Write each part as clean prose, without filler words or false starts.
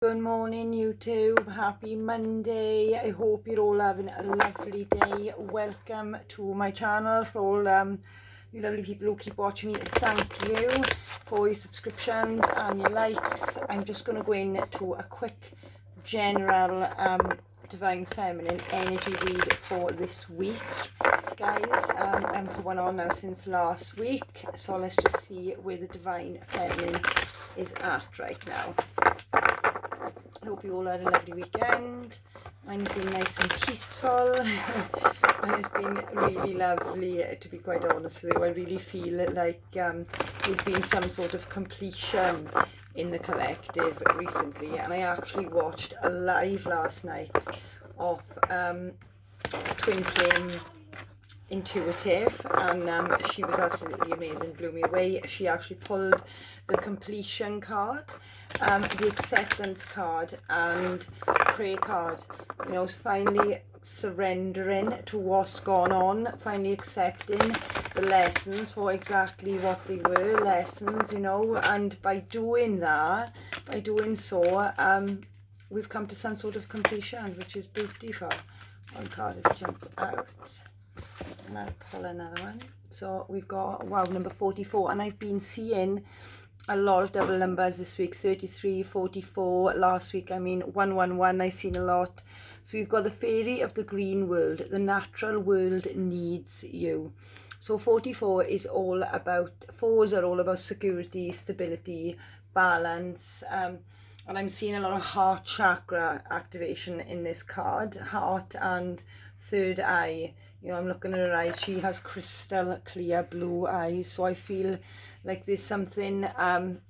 Good morning YouTube, happy Monday. I hope you're all having a lovely day. Welcome to my channel. For all you lovely people who keep watching me, thank you for your subscriptions and your likes. I'm just going to go into a quick general Divine Feminine energy read for this week, guys. I've put one on now since last week, so let's just see where the Divine Feminine is at right now. I hope you all had a lovely weekend. Mine's been nice and peaceful and it's been really lovely, to be quite honest with you. I really feel like there's been some sort of completion in the collective recently, and I actually watched a live last night of Twin Flame Intuitive, and she was absolutely amazing, blew me away. She actually pulled the completion card, the acceptance card, and prayer card. You know, finally surrendering to what's gone on, finally accepting the lessons for exactly what they were, lessons, you know. And by doing that, by doing so, we've come to some sort of completion, which is beautiful. One card has jumped out. And I'll pull another one. So we've got, wow, number 44, and I've been seeing a lot of double numbers this week. 33, 44 last week. I mean 111 I've seen a lot. So we've got the fairy of the green world. The natural world needs you. So 44 is all about, fours are all about security, stability, balance, and I'm seeing a lot of heart chakra activation in this card. Heart and third eye. You know, I'm looking at her eyes. She has crystal clear blue eyes. So I feel like there's something that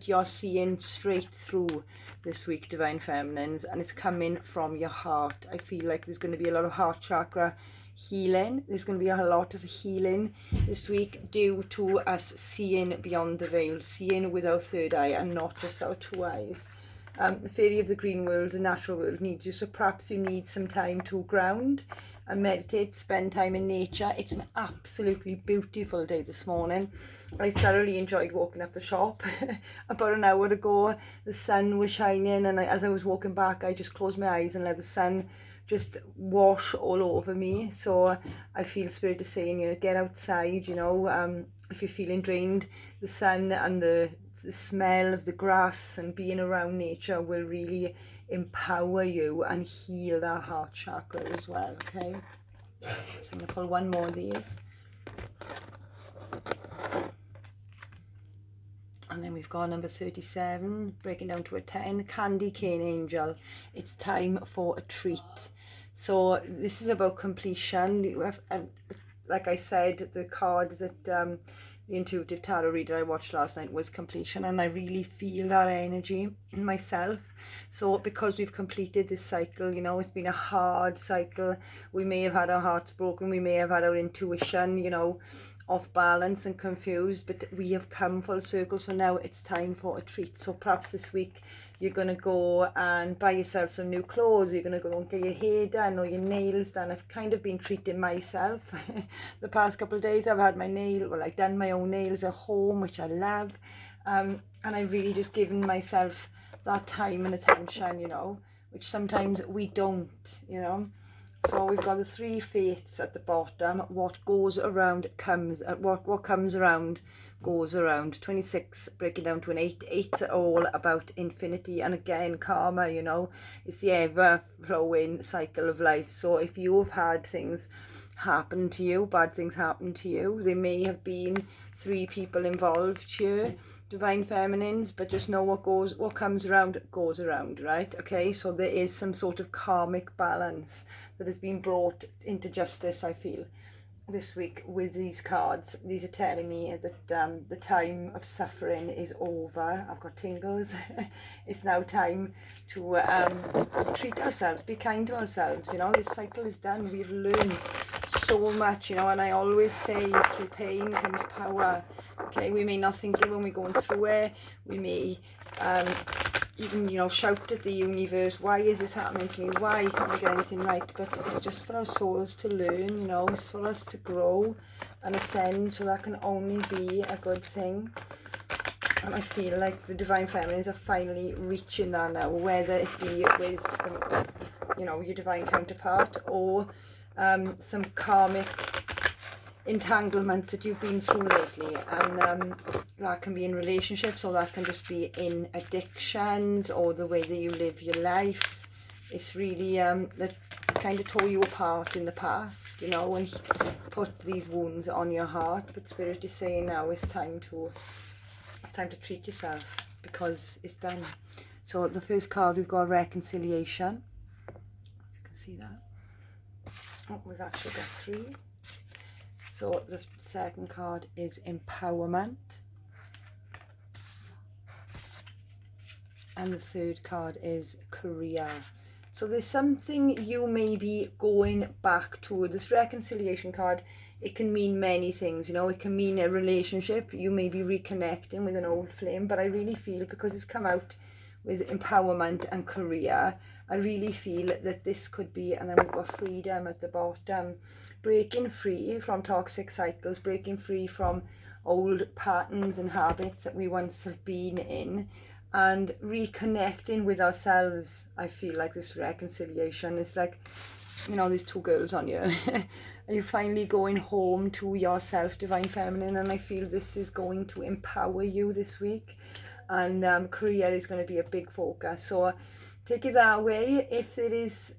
you're seeing straight through this week, Divine Feminines, and it's coming from your heart. I feel like there's going to be a lot of heart chakra healing. There's going to be a lot of healing this week due to us seeing beyond the veil, seeing with our third eye and not just our two eyes. The fairy of the green world, the natural world needs you. So perhaps you need some time to ground and meditate, spend time in nature. It's an absolutely beautiful day this morning. I thoroughly enjoyed walking up the shop. About an hour ago, the sun was shining, and as I was walking back, I just closed my eyes and let the sun just wash all over me. So I feel Spirit is saying, you know, get outside, you know, if you're feeling drained, the sun and the smell of the grass and being around nature will really empower you and heal that heart chakra as well. Okay, so I'm going to pull one more of these, and then we've got number 37 breaking down to a 10, Candy Cane Angel. It's time for a treat. So this is about completion. You have, like I said, the card that the intuitive tarot reader I watched last night was completion, and I really feel that energy myself. So because we've completed this cycle, you know, it's been a hard cycle. We may have had our hearts broken, we may have had our intuition, you know, off balance and confused, but we have come full circle. So now it's time for a treat. So perhaps this week you're going to go and buy yourself some new clothes, you're going to go and get your hair done or your nails done. I've kind of been treating myself the past couple of days. I've had my I've done my own nails at home, which I love, and I've really just given myself that time and attention, you know, which sometimes we don't, you know. So we've got the three fates at the bottom. What goes around comes, what comes around goes around. 26 breaking down to an 8. 8's are all about infinity, and again karma, you know, it's the ever flowing cycle of life. So if you've had things happen to you, bad things happen to you, there may have been 3 people involved here, Divine Feminines, but just know what comes around goes around, right? Okay, so there is some sort of karmic balance that has been brought into justice, I feel, this week with these cards. These are telling me that the time of suffering is over. I've got tingles. It's now time to treat ourselves, be kind to ourselves, you know. This cycle is done. We've learned so much, you know, and I always say through pain comes power. Okay, we may not think it when we're going through it. We may even, you know, shout at the universe, why is this happening to me? Why can't I get anything right? But it's just for our souls to learn, you know. It's for us to grow and ascend, so that can only be a good thing. And I feel like the Divine Feminines are finally reaching that now, whether it be with, your divine counterpart, or some karmic entanglements that you've been through lately. And that can be in relationships, or that can just be in addictions, or the way that you live your life. It's really that kind of tore you apart in the past, and put these wounds on your heart. But Spirit is saying now it's time to treat yourself, because it's done. So the first card, we've got reconciliation. You can see that. Oh, we've actually got 3. So the second card is empowerment. And the third card is career. So there's something you may be going back to. This reconciliation card, it can mean many things, it can mean a relationship. You may be reconnecting with an old flame, but I really feel, because it's come out with empowerment and career, I really feel that this could be, and then we've got freedom at the bottom, breaking free from toxic cycles, breaking free from old patterns and habits that we once have been in, and reconnecting with ourselves. I feel like this reconciliation is like, there's 2 girls on you. Are you finally going home to yourself, Divine Feminine? And I feel this is going to empower you this week. And career is going to be a big focus. So take it that way. If there is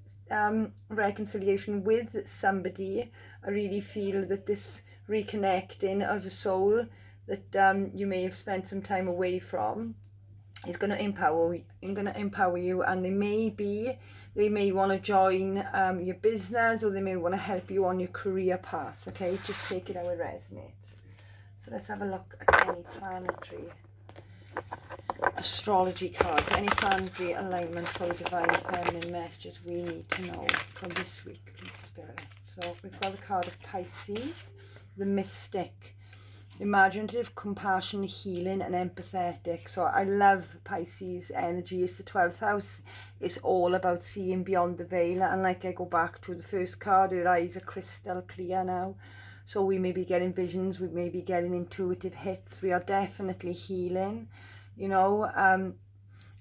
reconciliation with somebody, I really feel that this reconnecting of a soul that you may have spent some time away from is going to empower you. And they may want to join your business, or they may want to help you on your career path. Okay, just take it how it resonates. So let's have a look at any planetary astrology cards, any planetary alignment for Divine Feminine messages we need to know from this week, please, Spirit. So we've got the card of Pisces, the Mystic, imaginative, compassion, healing, and empathetic. So I love Pisces energy. It's the 12th house. It's all about seeing beyond the veil. And like I go back to the first card, her eyes are crystal clear now. So we may be getting visions, we may be getting intuitive hits. We are definitely healing,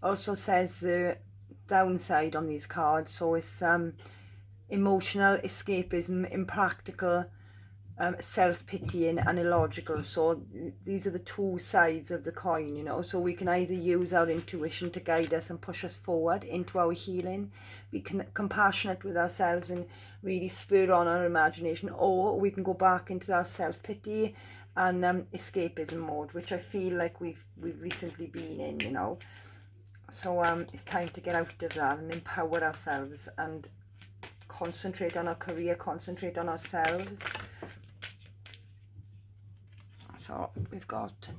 also says the downside on these cards. So it's emotional escapism, impractical, self-pitying, and illogical. So these are the 2 sides of the coin, so we can either use our intuition to guide us and push us forward into our healing, be compassionate with ourselves and really spur on our imagination, or we can go back into our self-pity and escapism mode, which I feel like we've recently been in, so it's time to get out of that and empower ourselves and concentrate on our career, concentrate on ourselves. So we've got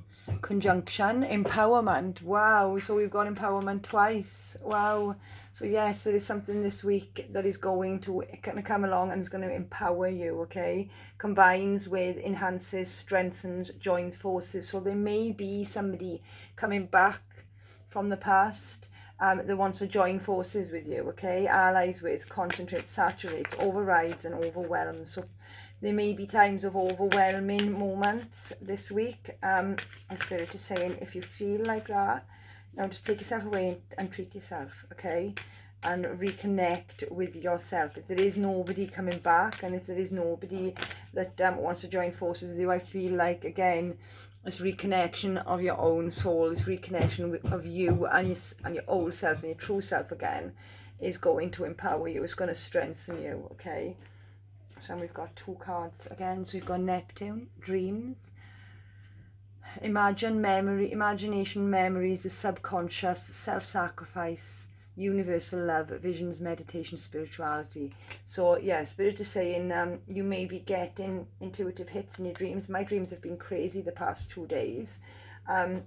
conjunction, empowerment. Wow. So we've got empowerment twice. Wow. So yes, there is something this week that is going to come along and is going to empower you, okay? Combines with, enhances, strengthens, joins forces. So there may be somebody coming back from the past that wants to join forces with you, okay? Allies with, concentrates, saturates, overrides, and overwhelms. So there may be times of overwhelming moments this week. And Spirit is saying, if you feel like that, now just take yourself away and treat yourself, okay? And reconnect with yourself. If there is nobody coming back, and if there is nobody that wants to join forces with you, I feel like, again, this reconnection of your own soul, this reconnection of you and your old self and your true self again is going to empower you. It's going to strengthen you, okay? So we've got 2 cards again. So we've got Neptune, dreams, imagination, memories, the subconscious, self-sacrifice, universal love, visions, meditation, spirituality. So yeah, Spirit is saying you may be getting intuitive hits in your dreams. My dreams have been crazy the past 2 days. And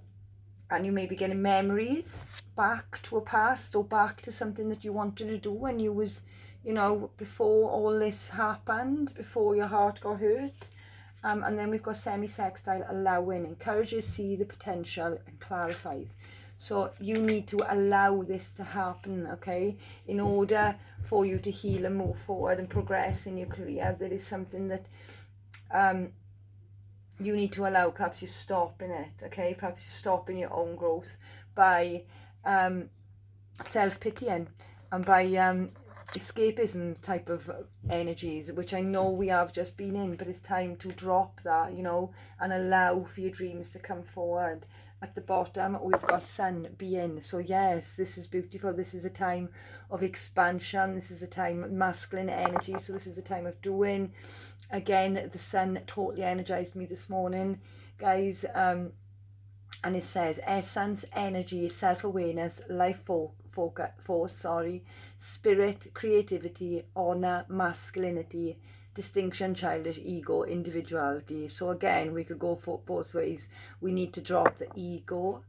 you may be getting memories back to a past, or back to something that you wanted to do when you was, before all this happened, before your heart got hurt. And then we've got semi-sextile, allowing, encourages, see the potential, and clarifies. So you need to allow this to happen, okay? In order for you to heal and move forward and progress in your career, there is something that you need to allow, perhaps you're stopping it, okay? Perhaps you're stopping your own growth by self-pitying and by escapism type of energies, which I know we have just been in, but it's time to drop that, you know, and allow for your dreams to come forward. At the bottom we've got sun, be in. So yes, this is beautiful. This is a time of expansion. This is a time of masculine energy, so this is a time of doing. Again, the sun totally energized me this morning, guys. And it says essence, energy, self-awareness, life force, spirit, creativity, honor, masculinity, distinction, childish, ego, individuality. So again, we could go for both ways. We need to drop the ego,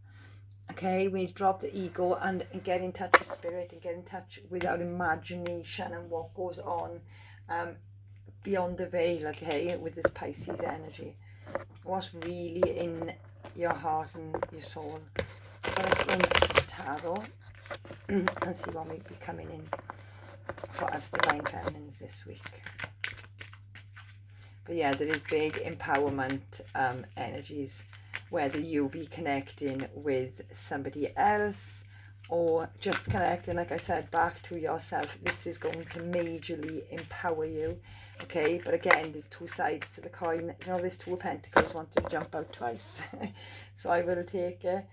okay? We need to drop the ego and get in touch with spirit and get in touch with our imagination and what goes on beyond the veil, okay, with this Pisces energy. What's really in your heart and your soul. So let's go into the tarot and see what might be coming in for us divine feminines this week. But yeah, there is big empowerment energies, whether you be connecting with somebody else or just connecting, like I said, back to yourself. This is going to majorly empower you, okay? But again, there's two sides to the coin. You know, there's Two of Pentacles wanted to jump out twice. So I will take it.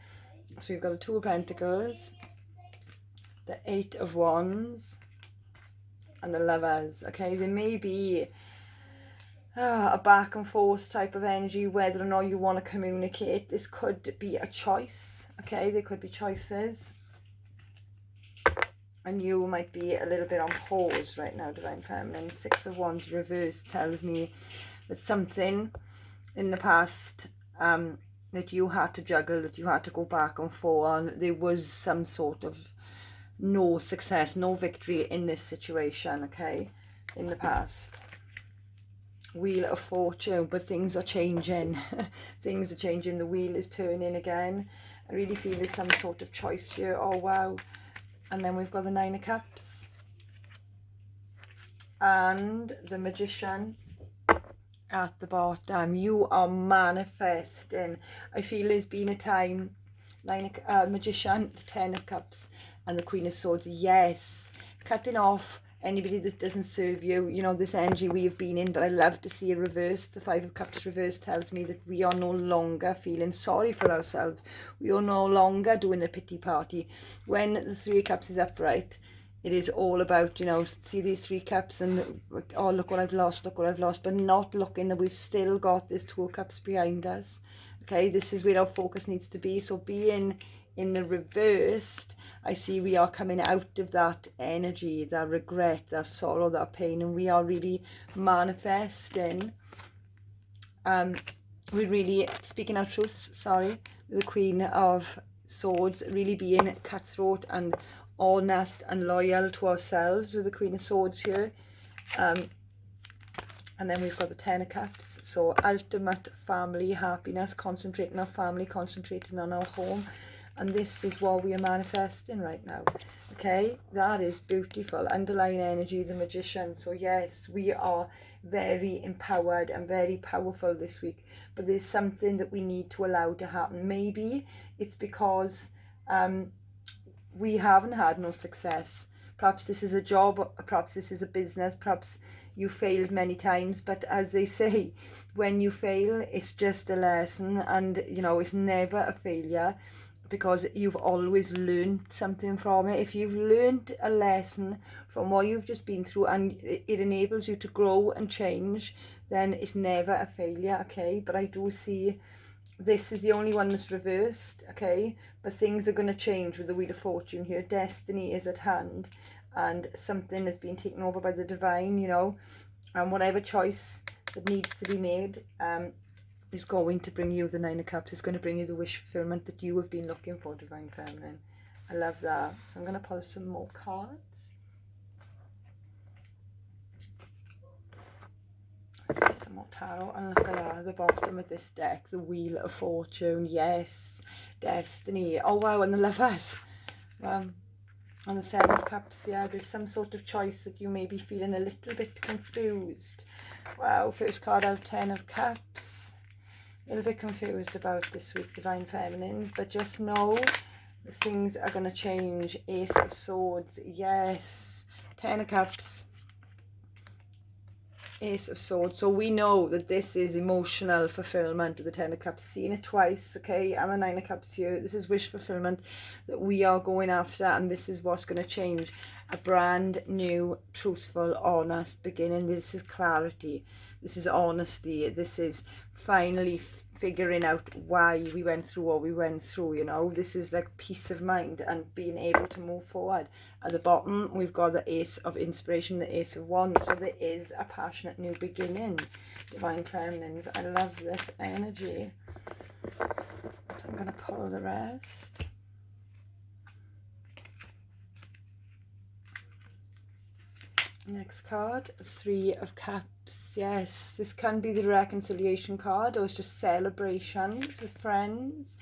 So we've got the Two of Pentacles, the Eight of Wands, and the Lovers, okay? There may be a back and forth type of energy, whether or not you want to communicate. This could be a choice, okay? There could be choices. And you might be a little bit on pause right now, divine feminine. Six of Wands reversed tells me that something in the past that you had to juggle, that you had to go back and forth on. There was some sort of no success, no victory in this situation, okay, in the past. Wheel of Fortune, but things are changing. Things are changing. The wheel is turning again. I really feel there's some sort of choice here. Oh wow. And then we've got the Nine of Cups and the Magician at the bottom. You are manifesting. I feel there's been a time, Magician, the Ten of Cups and the Queen of Swords. Yes, cutting off anybody that doesn't serve you, you know, this energy we have been in. But I love to see it reversed. The Five of Cups reversed tells me that we are no longer feeling sorry for ourselves. We are no longer doing a pity party. When the Three of Cups is upright, it is all about, you know, see these Three Cups and, oh, look what I've lost, look what I've lost, but not looking that we've still got this Two of Cups behind us, okay? This is where our focus needs to be. So being in the reversed, I see we are coming out of that energy, that regret, that sorrow, that pain, and we are really manifesting. We're really speaking our truths, sorry, the Queen of Swords, really being cutthroat and honest and loyal to ourselves with the Queen of Swords here. And then we've got the Ten of Cups, so ultimate family happiness, concentrating on our family, concentrating on our home. And this is what we are manifesting right now, okay? That is beautiful. Underlying energy, the Magician. So yes, we are very empowered and very powerful this week, but there's something that we need to allow to happen. Maybe it's because we haven't had no success. Perhaps this is a job, perhaps this is a business, perhaps you failed many times. But as they say, when you fail, it's just a lesson, and you know, it's never a failure, because you've always learned something from it. If you've learned a lesson from what you've just been through and it enables you to grow and change, then it's never a failure, okay? But I do see this is the only one that's reversed, okay? But things are going to change with the Wheel of Fortune here. Destiny is at hand and something has been taken over by the divine, you know, and whatever choice that needs to be made is going to bring you the Nine of Cups. It's going to bring you the wish fulfillment that you have been looking for, divine feminine. I love that. So I'm going to pull some more cards. Let's get some more tarot. And look at that, at the bottom of this deck, the Wheel of Fortune. Yes, destiny. Oh wow, and the Lovers. And the Seven of Cups. Yeah, there's some sort of choice that you may be feeling a little bit confused. Wow, first card out, Ten of Cups. a little bit confused about this week, Divine Feminines, but just know things are going to change. Ace of Swords, yes. 10 of Cups, Ace of Swords. So we know that this is emotional fulfillment with the 10 of Cups. Seeing it twice, okay, and the 9 of Cups here. This is wish fulfillment that we are going after, and this is what's going to change. A brand new, truthful, honest beginning. This is clarity. This is honesty. This is finally figuring out why we went through what we went through, you know. This is like peace of mind and being able to move forward. At the bottom, we've got the Ace of Inspiration, the Ace of Wands. So there is a passionate new beginning, Divine Feminines. I love this energy. So I'm going to pull the rest. Next card, 3 of Cups. Yes, this can be the reconciliation card, or it's just celebrations with friends.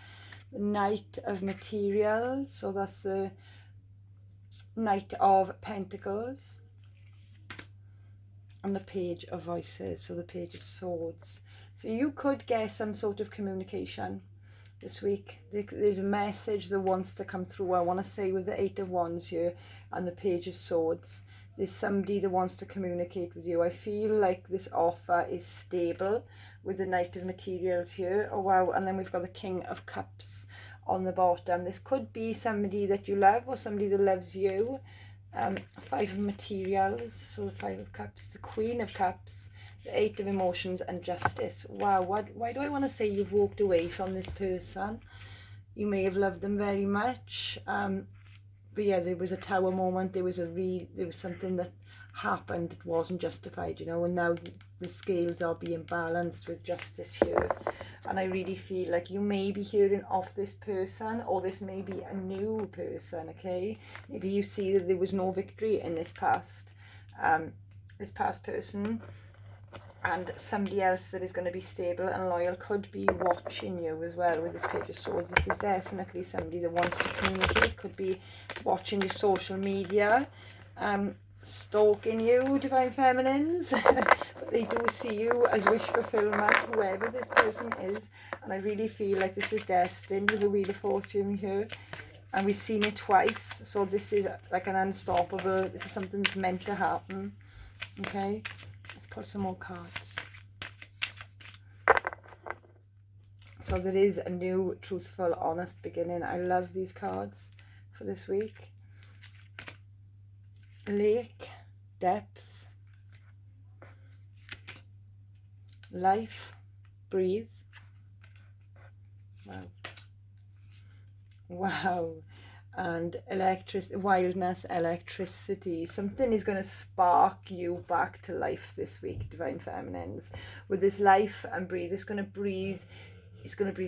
The Knight of Materials, so that's the Knight of Pentacles. And the Page of Voices, so the Page of Swords. So you could get some sort of communication this week. There's a message that wants to come through. I want to say with the 8 of Wands here and the Page of Swords, there's somebody that wants to communicate with you. I feel like this offer is stable with the Knight of Materials here. Oh wow, and then we've got the King of Cups on the bottom. This could be somebody that you love or somebody that loves you. 5 of Materials, so the 5 of Cups, the Queen of Cups, the 8 of Emotions, and Justice. Wow, why do I want to say you've walked away from this person? You may have loved them very much. But yeah, there was a Tower moment. There was something that happened that wasn't justified, you know, and now the scales are being balanced with justice here. And I really feel like you may be hearing of this person, or this may be a new person, okay? Maybe you see that there was no victory in this past person, and somebody else that is going to be stable and loyal could be watching you as well with this Page of Swords. This is definitely somebody that wants to communicate, could be watching your social media, stalking you, Divine Feminines. But they do see you as wish fulfillment, whoever this person is. And I really feel like this is destined with the Wheel of Fortune here. And we've seen it twice. So this is like an unstoppable, this is something that's meant to happen. Okay. Let's pull some more cards. So there is a new, truthful, honest beginning. I love these cards for this week. Lake, depth, life, breathe. Wow. Wow. And wildness, electricity. Something is going to spark you back to life this week, Divine Feminines. With this life and breathe, it's going to breathe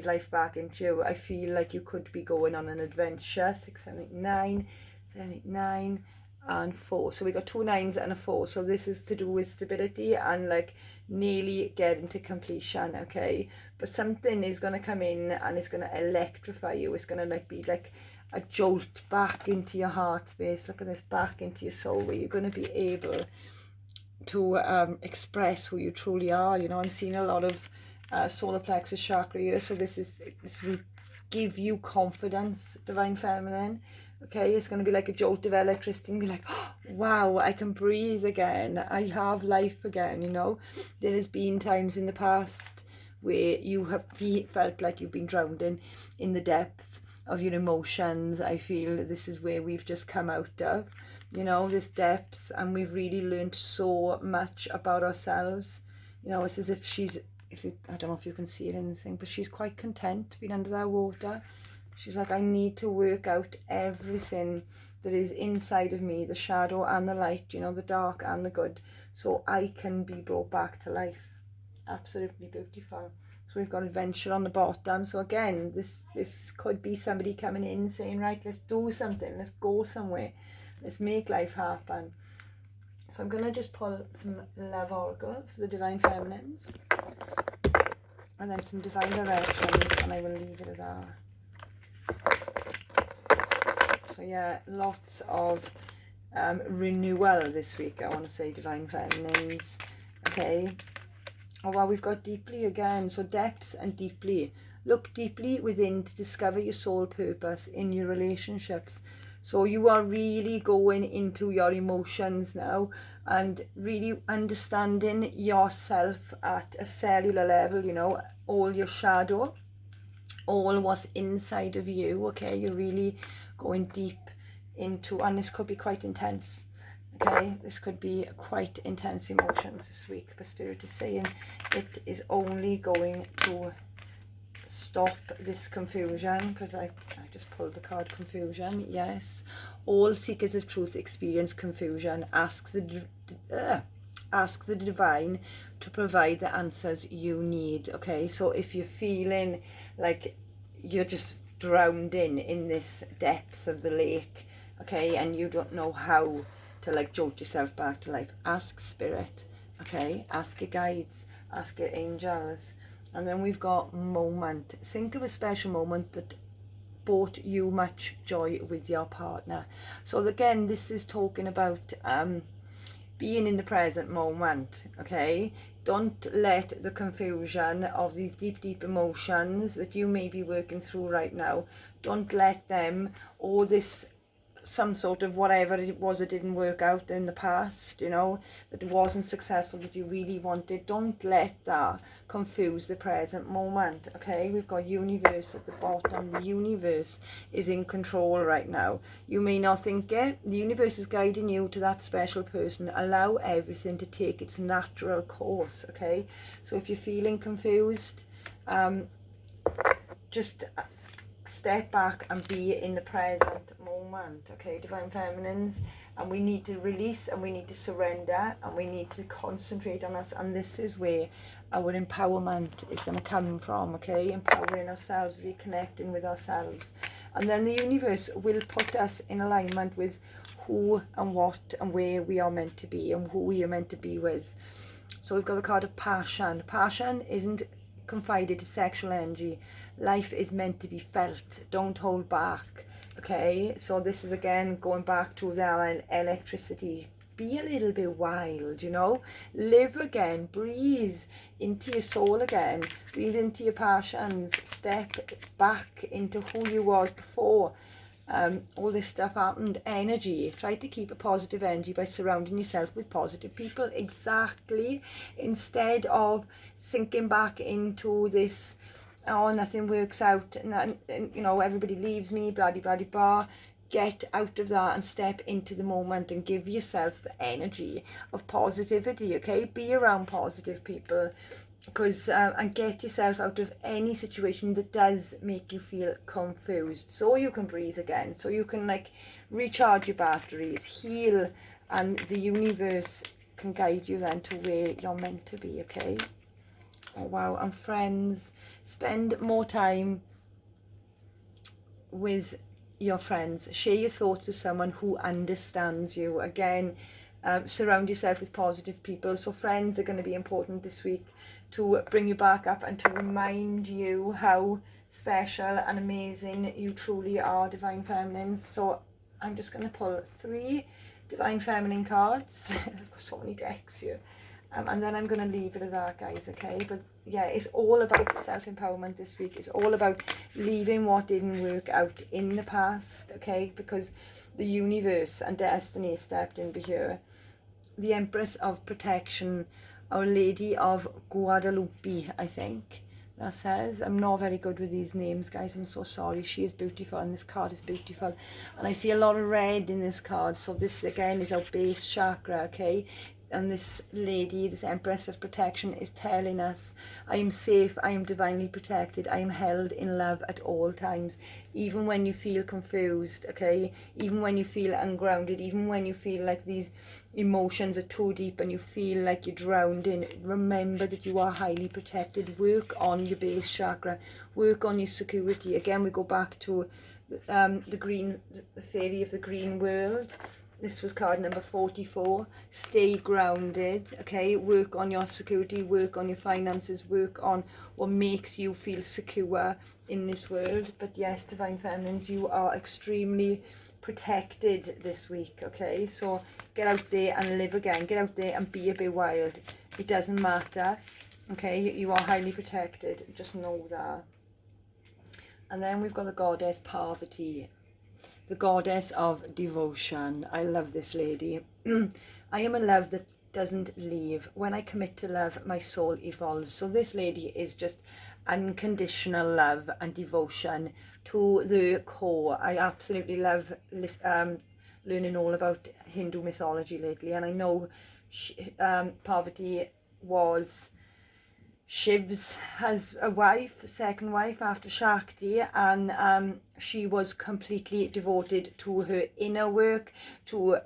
life back into you. I feel like you could be going on an adventure. 6, 7, 8, 9, 7, 8, 9, and 4. So we got 2 9s and a 4. So this is to do with stability and like nearly getting to completion, okay? But something is going to come in and it's going to electrify you. It's going to like be like a jolt back into your heart space. Look at this, back into your soul, where you're going to be able to express who you truly are. You know, I'm seeing a lot of solar plexus chakra here, so this will give you confidence, Divine Feminine. Okay, it's going to be like a jolt of electricity and be like, oh, wow, I can breathe again, I have life again. You know, there has been times in the past where you have felt like you've been drowned in the depths of your emotions. I feel this is where we've just come out of, you know, this depths, and we've really learned so much about ourselves. You know, it's as if I don't know if you can see it in this thing, but she's quite content being under that water. She's like, I need to work out everything that is inside of me, the shadow and the light, you know, the dark and the good, so I can be brought back to life. Absolutely beautiful. So we've got adventure on the bottom. So again, this could be somebody coming in saying, right, let's do something, let's go somewhere, let's make life happen. So I'm going to just pull some Love Oracle for the Divine Feminines, and then some Divine Directions, and I will leave it at that. So yeah, lots of renewal this week, I want to say, Divine Feminines. Okay, Oh wow, we've got deeply again. So depth and deeply. Look deeply within to discover your soul purpose in your relationships. So you are really going into your emotions now and really understanding yourself at a cellular level, you know, all your shadow, all what's inside of you. Okay, you're really going deep into, and this could be quite intense. Okay, this could be quite intense emotions this week, but Spirit is saying it is only going to stop this confusion, because I just pulled the card confusion. Yes, all seekers of truth experience confusion. Ask the divine to provide the answers you need. Okay, so if you're feeling like you're just drowned in this depth of the lake, okay, and you don't know how to like jolt yourself back to life, ask Spirit. Okay, ask your guides, ask your angels. And then we've got moment. Think of a special moment that brought you much joy with your partner. So again, this is talking about being in the present moment. Okay, don't let the confusion of these deep emotions that you may be working through right now, don't let them, or this some sort of whatever it was that didn't work out in the past, you know, that wasn't successful, that you really wanted, don't let that confuse the present moment. Okay, we've got universe at the bottom. The universe is in control right now. You may not think it, the universe is guiding you to that special person. Allow everything to take its natural course. Okay, so if you're feeling confused, just step back and be in the present moment. Okay, Divine Feminines, and we need to release, and we need to surrender, and we need to concentrate on us, and this is where our empowerment is going to come from. Okay, empowering ourselves, reconnecting with ourselves, and then the universe will put us in alignment with who and what and where we are meant to be and who we are meant to be with. So we've got the card of passion. Passion isn't confided to sexual energy. Life is meant to be felt. Don't hold back. Okay, so this is again going back to the electricity. Be a little bit wild, you know, live again, breathe into your soul again, breathe into your passions, step back into who you was before all this stuff happened. Energy, try to keep a positive energy by surrounding yourself with positive people. Exactly, instead of sinking back into this, oh, nothing works out, and you know, everybody leaves me, blah blah blah blah. Get out of that and step into the moment and give yourself the energy of positivity. Okay, be around positive people, because and get yourself out of any situation that does make you feel confused, so you can breathe again, so you can like recharge your batteries, heal, and the universe can guide you then to where you're meant to be. Okay, oh wow. And friends, spend more time with your friends, share your thoughts with someone who understands you. Again, surround yourself with positive people. So friends are going to be important this week to bring you back up and to remind you how special and amazing you truly are, Divine Feminines. So I'm just going to pull 3 Divine Feminine cards. I've got so many decks here. And then I'm going to leave it at that, guys. Okay, but yeah, it's all about self-empowerment this week. It's all about leaving what didn't work out in the past. Okay, because the universe and destiny stepped in here. The Empress of Protection, Our Lady of Guadalupe, I think that says. I'm not very good with these names, guys. I'm so sorry. She is beautiful, and this card is beautiful, and I see a lot of red in this card. So this again is our base chakra. Okay, and this lady, this Empress of Protection, is telling us, I am safe, I am divinely protected, I am held in love at all times. Even when you feel confused, okay, even when you feel ungrounded, even when you feel like these emotions are too deep and you feel like you're drowned in, remember that you are highly protected. Work on your base chakra, work on your security. Again, we go back to the fairy of the green world. This was card number 44. Stay grounded. Okay, work on your security, work on your finances, work on what makes you feel secure in this world. But yes, Divine Feminines, you are extremely protected this week. Okay, so get out there and live again. Get out there and be a bit wild. It doesn't matter Okay, you are highly protected, just know that. And then we've got the goddess Parvati, the goddess of devotion. I love this lady. I am a love that doesn't leave. When I commit to love, my soul evolves. So this lady is just unconditional love and devotion to the core. I absolutely love learning all about Hindu mythology lately, and I know Parvati was Shiv's has a wife, second wife after Shakti, and she was completely devoted to her inner work, to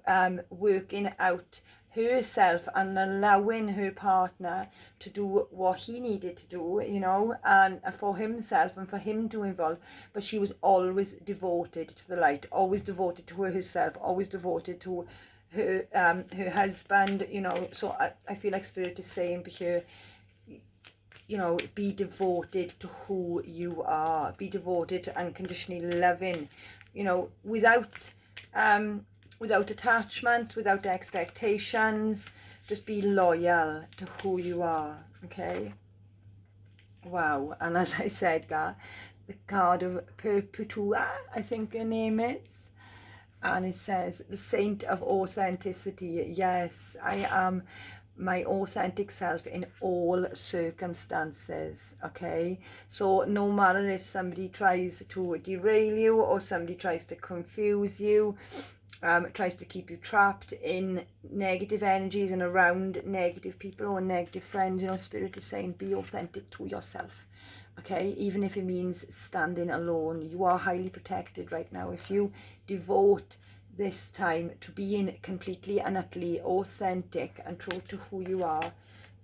working out herself and allowing her partner to do what he needed to do, you know, and for himself and for him to evolve. But she was always devoted to the light, always devoted to herself, always devoted to her husband, you know. So I feel like Spirit is saying here, you know, be devoted to who you are, be devoted to unconditionally loving, you know, without attachments, without expectations. Just be loyal to who you are. Okay, wow. And as I said, that the card of Perpetua, I think her name is, and it says the saint of authenticity. Yes, I am my authentic self in all circumstances. Okay, so no matter if somebody tries to derail you or somebody tries to confuse you, tries to keep you trapped in negative energies and around negative people or negative friends, you know, Spirit is saying be authentic to yourself. Okay, even if it means standing alone, you are highly protected right now. If you devote this time to being completely and utterly authentic and true to who you are,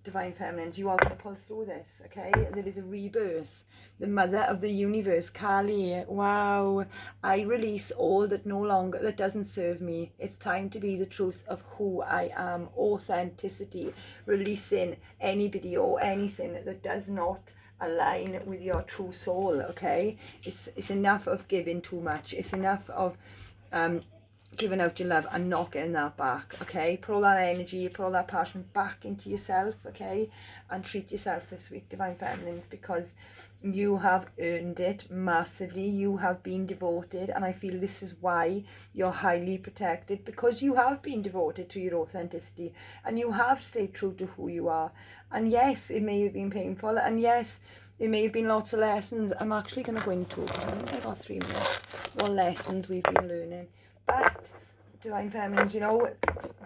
Divine Feminines, you are going to pull through this. Okay, there is a rebirth. The mother of the universe, Kali. Wow. I release all that doesn't serve me. It's time to be the truth of who I am. Authenticity, releasing anybody or anything that does not align with your true soul. Okay, it's enough of giving too much. It's enough of giving out your love and not getting that back. Okay, put all that energy, put all that passion back into yourself. Okay, and treat yourself this week, Divine Feminines, because you have earned it massively. You have been devoted, and I feel this is why you're highly protected, because you have been devoted to your authenticity and you have stayed true to who you are. And yes, it may have been painful, and yes, it may have been lots of lessons. I'm actually going to go into, because I think I got 3 minutes, what lessons we've been learning. But Divine Feminines, you know,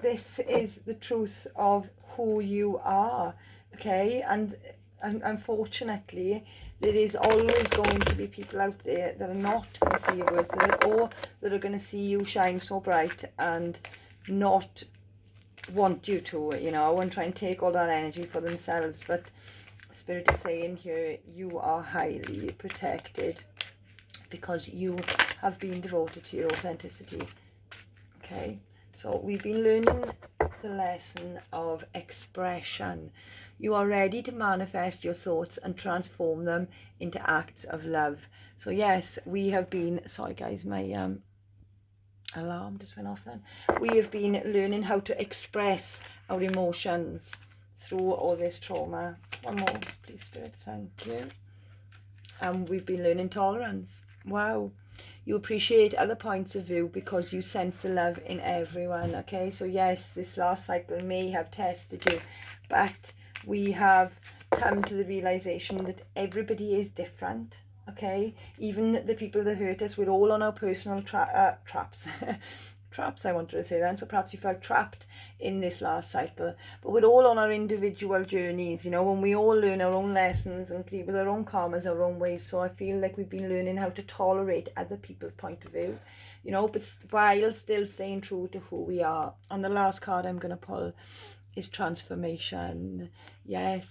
this is the truth of who you are. Okay, and unfortunately there is always going to be people out there that are not going to see you worth it, or that are going to see you shine so bright and not want you to, you know, and try and take all that energy for themselves. But Spirit is saying here, you are highly protected because you have been devoted to your authenticity. Okay, so we've been learning the lesson of expression. You are ready to manifest your thoughts and transform them into acts of love. So yes, we have been, sorry guys, my alarm just went off then. We have been learning how to express our emotions through all this trauma. One more, please, Spirit, thank you. And we've been learning tolerance. Wow. You appreciate other points of view because you sense the love in everyone. Okay, so yes, this last cycle may have tested you, but we have come to the realization that everybody is different. Okay, even the people that hurt us, we're all on our personal traps. Traps, I wanted to say then. So perhaps you felt trapped in this last cycle, but we're all on our individual journeys, you know, and we all learn our own lessons and deal with our own karmas, our own ways. So I feel like we've been learning how to tolerate other people's point of view, you know, but while still staying true to who we are. And the last card I'm going to pull is transformation. Yes,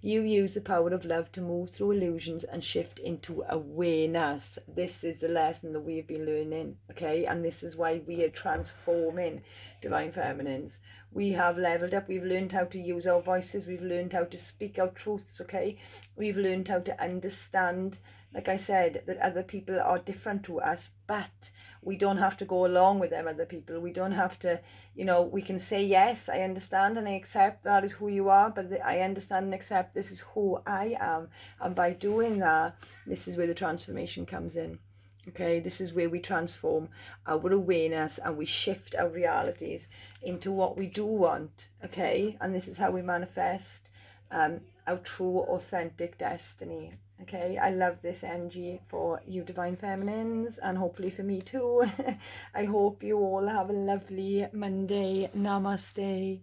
you use the power of love to move through illusions and shift into awareness. This is the lesson that we've been learning, okay? And this is why we are transforming, Divine Feminines. We have leveled up. We've learned how to use our voices. We've learned how to speak our truths, okay? We've learned how to understand like I said, that other people are different to us, but we don't have to go along with them other people. We don't have to, you know, we can say, yes, I understand and I accept that is who you are, but I understand and accept this is who I am. And by doing that, this is where the transformation comes in. Okay, this is where we transform our awareness and we shift our realities into what we do want. Okay, and this is how we manifest our true authentic destiny. Okay, I love this energy for you divine feminines, and hopefully for me too. I hope you all have a lovely Monday. Namaste.